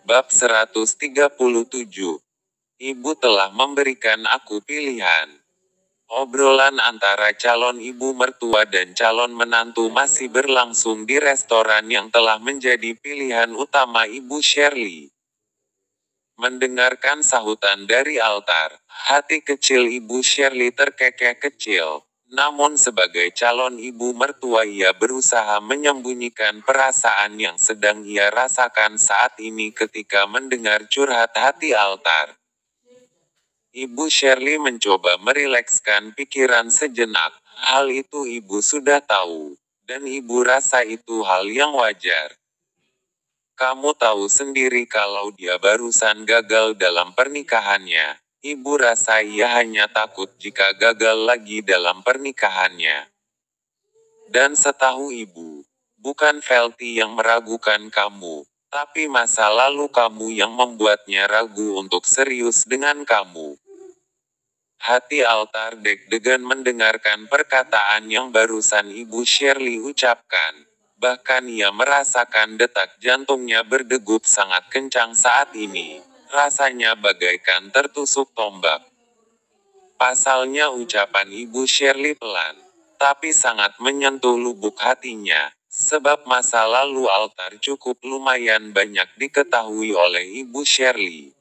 Bab 137. Ibu telah memberikan aku pilihan. Obrolan antara calon ibu mertua dan calon menantu masih berlangsung di restoran yang telah menjadi pilihan utama Ibu Shirley. Mendengarkan sahutan dari altar, hati kecil Ibu Shirley terkekeh kecil. Namun sebagai calon ibu mertua ia berusaha menyembunyikan perasaan yang sedang ia rasakan saat ini ketika mendengar curhat hati altar. Ibu Shirley mencoba merilekskan pikiran sejenak. Hal itu ibu sudah tahu, dan ibu rasa itu hal yang wajar. Kamu tahu sendiri kalau dia barusan gagal dalam pernikahannya. Ibu rasa ia hanya takut jika gagal lagi dalam pernikahannya. Dan setahu ibu, bukan Felty yang meragukan kamu, tapi masa lalu kamu yang membuatnya ragu untuk serius dengan kamu. Hati altar deg-degan mendengarkan perkataan yang barusan Ibu Shirley ucapkan. Bahkan ia merasakan detak jantungnya berdegup sangat kencang saat ini. Rasanya bagaikan tertusuk tombak. Pasalnya ucapan Ibu Shirley pelan, tapi sangat menyentuh lubuk hatinya. Sebab masa lalu altar cukup lumayan banyak diketahui oleh Ibu Shirley.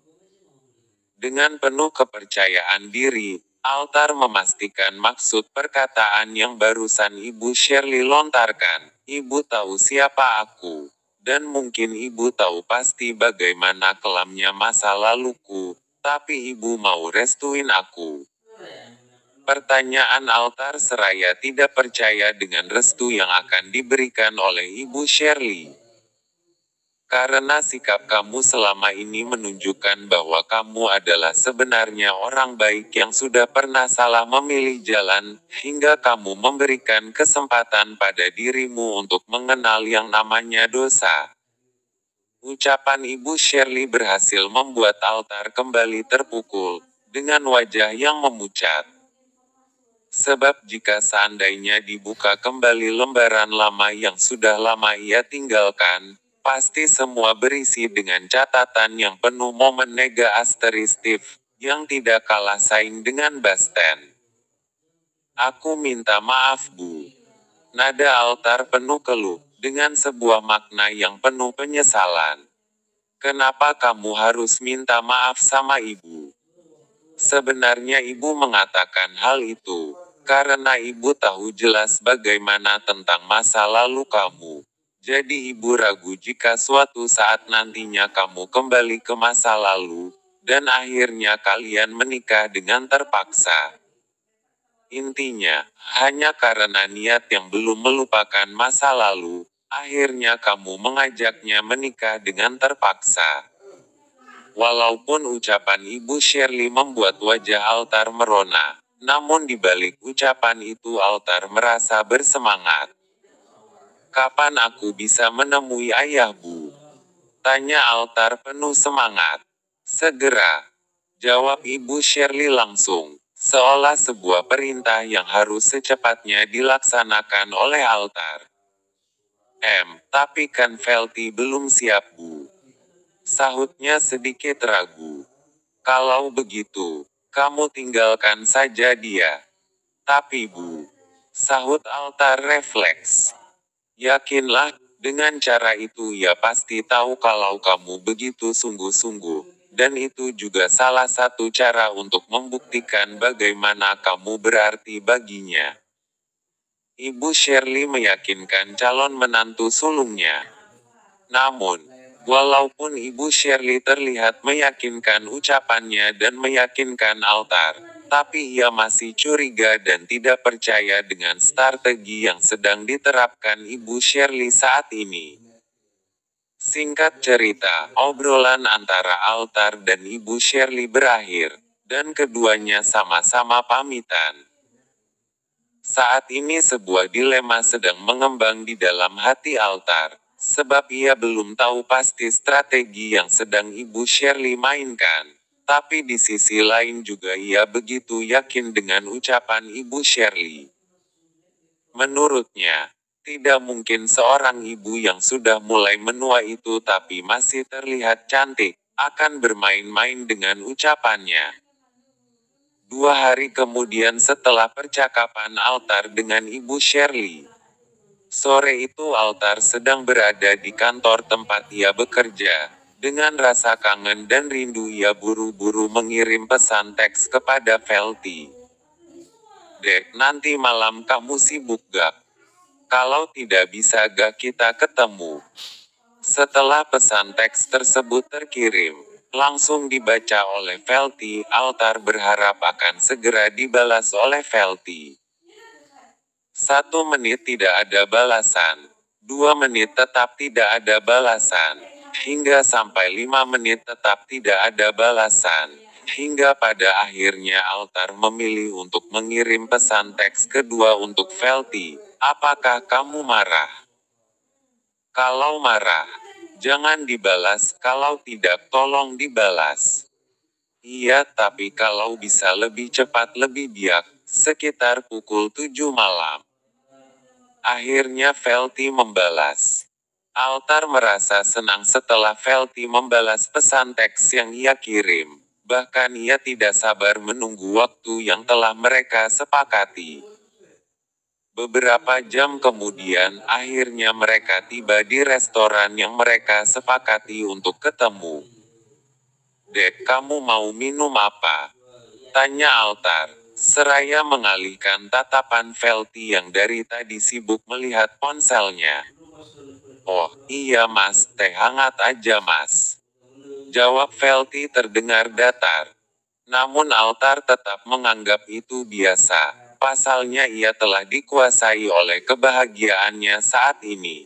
Dengan penuh kepercayaan diri, altar memastikan maksud perkataan yang barusan Ibu Shirley lontarkan. Ibu tahu siapa aku. Dan mungkin ibu tahu pasti bagaimana kelamnya masa laluku. Tapi ibu mau restuin aku. Pertanyaan altar seraya tidak percaya dengan restu yang akan diberikan oleh Ibu Shirley. Karena sikap kamu selama ini menunjukkan bahwa kamu adalah sebenarnya orang baik yang sudah pernah salah memilih jalan, hingga kamu memberikan kesempatan pada dirimu untuk mengenal yang namanya dosa. Ucapan Ibu Shirley berhasil membuat altar kembali terpukul, dengan wajah yang memucat. Sebab jika seandainya dibuka kembali lembaran lama yang sudah lama ia tinggalkan, pasti semua berisi dengan catatan yang penuh momen nega-asteristif, yang tidak kalah saing dengan Basten. Aku minta maaf Bu. Nada altar penuh keluh, dengan sebuah makna yang penuh penyesalan. Kenapa kamu harus minta maaf sama ibu? Sebenarnya ibu mengatakan hal itu, karena ibu tahu jelas bagaimana tentang masa lalu kamu. Jadi ibu ragu jika suatu saat nantinya kamu kembali ke masa lalu, dan akhirnya kalian menikah dengan terpaksa. Intinya, hanya karena niat yang belum melupakan masa lalu, akhirnya kamu mengajaknya menikah dengan terpaksa. Walaupun ucapan Ibu Shirley membuat wajah altar merona, namun di balik ucapan itu altar merasa bersemangat. Kapan aku bisa menemui ayah Bu? Tanya altar penuh semangat. Segera. Jawab Ibu Shirley langsung. Seolah sebuah perintah yang harus secepatnya dilaksanakan oleh altar. Tapi kan Felty belum siap Bu. Sahutnya sedikit ragu. Kalau begitu, kamu tinggalkan saja dia. Tapi Bu. Sahut altar refleks. Yakinlah, dengan cara itu ia pasti tahu kalau kamu begitu sungguh-sungguh, dan itu juga salah satu cara untuk membuktikan bagaimana kamu berarti baginya. Ibu Shirley meyakinkan calon menantu sulungnya. Namun, walaupun Ibu Shirley terlihat meyakinkan ucapannya dan meyakinkan altar, tapi ia masih curiga dan tidak percaya dengan strategi yang sedang diterapkan Ibu Shirley saat ini. Singkat cerita, obrolan antara altar dan Ibu Shirley berakhir, dan keduanya sama-sama pamitan. Saat ini sebuah dilema sedang mengembang di dalam hati altar, sebab ia belum tahu pasti strategi yang sedang Ibu Shirley mainkan. Tapi di sisi lain juga ia begitu yakin dengan ucapan Ibu Shirley. Menurutnya, Tidak mungkin seorang ibu yang sudah mulai menua itu tapi masih terlihat cantik, akan bermain-main dengan ucapannya. 2 hari kemudian setelah percakapan Altar dengan Ibu Shirley. Sore itu Altar sedang berada di kantor tempat ia bekerja. Dengan rasa kangen dan rindu ia buru-buru mengirim pesan teks kepada Velty. "Dek, nanti malam kamu sibuk gak? Kalau tidak bisa gak kita ketemu?" Setelah pesan teks tersebut terkirim, langsung dibaca oleh Velty, Altar berharap akan segera dibalas oleh Velty. 1 menit tidak ada balasan. 2 menit tetap tidak ada balasan. Hingga sampai 5 menit tetap tidak ada balasan. Hingga pada akhirnya Altar memilih untuk mengirim pesan teks kedua untuk Velty. "Apakah kamu marah? Kalau marah, jangan dibalas, kalau tidak tolong dibalas." "Iya, tapi kalau bisa lebih cepat lebih biak, sekitar pukul 7 malam." Akhirnya Velty membalas. Altar merasa senang setelah Velty membalas pesan teks yang ia kirim. Bahkan ia tidak sabar menunggu waktu yang telah mereka sepakati. Beberapa jam kemudian, akhirnya mereka tiba di restoran yang mereka sepakati untuk ketemu. "Dek, kamu mau minum apa?" tanya Altar, seraya mengalihkan tatapan Velty yang dari tadi sibuk melihat ponselnya. "Oh, iya mas, teh hangat aja mas," jawab Velty terdengar datar. Namun Altar tetap menganggap itu biasa. Pasalnya ia telah dikuasai oleh kebahagiaannya saat ini.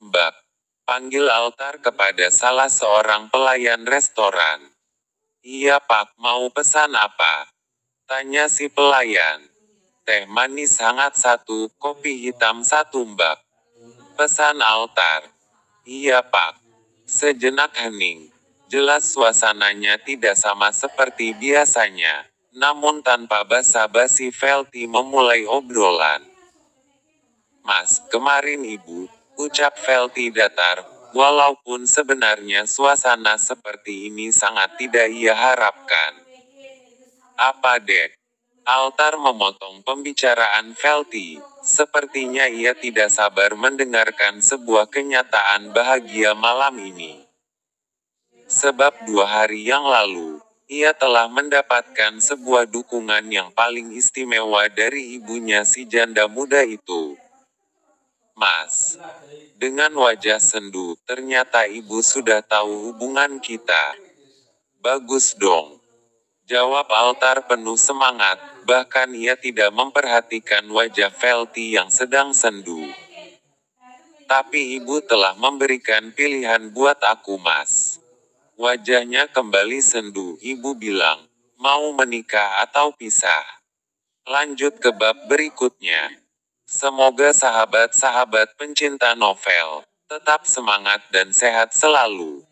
"Mbak," panggil Altar kepada salah seorang pelayan restoran. "Iya pak, mau pesan apa?" tanya si pelayan. "Teh manis hangat 1, kopi hitam 1 mbak," pesan Altar. "Iya pak." Sejenak hening. Jelas suasananya tidak sama seperti biasanya. Namun tanpa basa-basi Velty memulai obrolan. "Mas, kemarin ibu," ucap Velty datar, walaupun sebenarnya suasana seperti ini sangat tidak ia harapkan. "Apa dek?" Altar memotong pembicaraan Velty. Sepertinya ia tidak sabar mendengarkan sebuah kenyataan bahagia malam ini. Sebab 2 hari yang lalu, ia telah mendapatkan sebuah dukungan yang paling istimewa dari ibunya si janda muda itu. "Mas," dengan wajah sendu, "ternyata ibu sudah tahu hubungan kita." "Bagus dong," jawab Altar penuh semangat, bahkan ia tidak memperhatikan wajah Velty yang sedang sendu. "Tapi ibu telah memberikan pilihan buat aku mas." Wajahnya kembali sendu. Ibu bilang, "Mau menikah atau pisah?" Lanjut ke bab berikutnya. Semoga sahabat-sahabat pencinta novel tetap semangat dan sehat selalu.